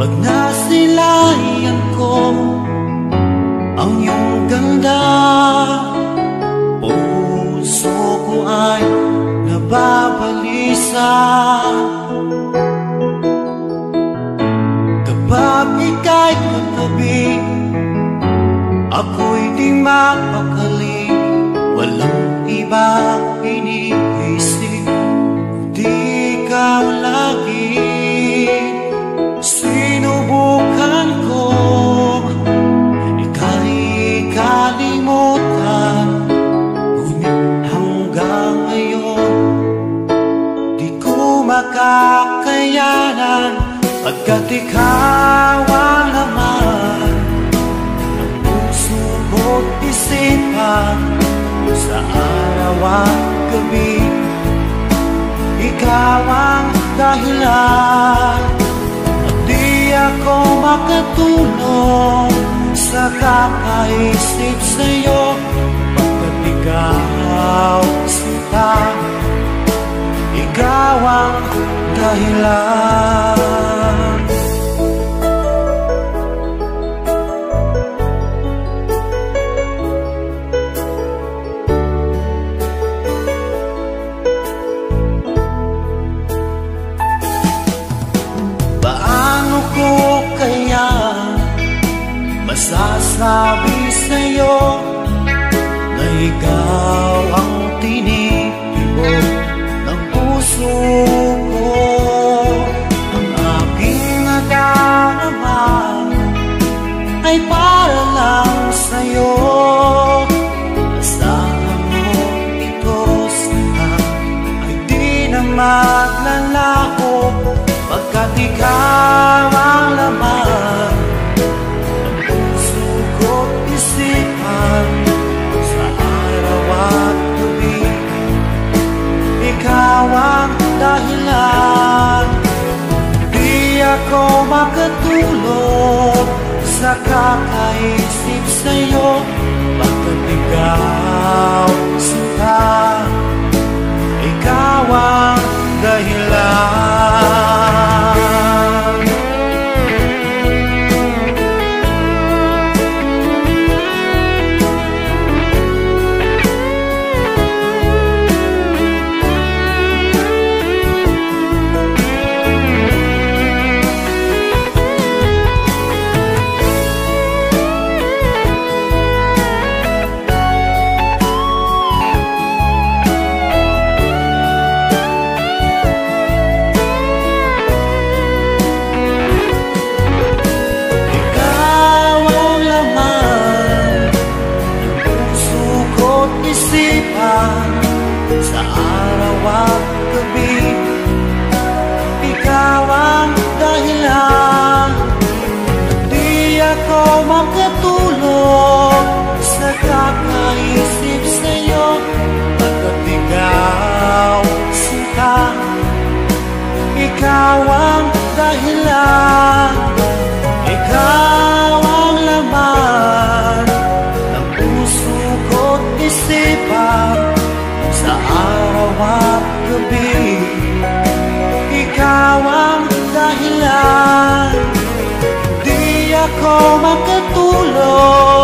Pag nasilayan ko ang iyong ganda, puso ko ay nababalisa. Kapag ika'y katabi, ako'y di mapakali. Walang ibang iniisip kundi ikaw lagi. Sinubukan ko ika'y kalimutan, ngunit hanggang ngayon di ko makakayanan. Pagkat ikaw ang laman ng puso ko't isipan, sa araw at gabi ikaw ang dahilan. At di ako makatulog sa kakaisip sa'yo, pagkat ikaw sinta, ikaw ang dahilan. Masasabi sa'yo na ikaw ang tinitibok ng puso ko. Ang aking nadarama ay para lang sa'yo. Asahan mo ito sana ay di na maglalaho, pagkat ikaw ang laman sa araw at gabi. Ikaw ang dahilan. Di ako makatulog sa kakaisip sa'yo, bakit ikaw sinta, ikaw ang dahilan. Sa araw at gabi ikaw ang dahilan. Di ako makatulog sa kakaisip sa'yo, pagkat ikaw sinta, ikaw ang dahilan. Ikaw ang laman ng puso ko't isipan, sa araw at gabi ikaw ang dahilan. Di ako makatulog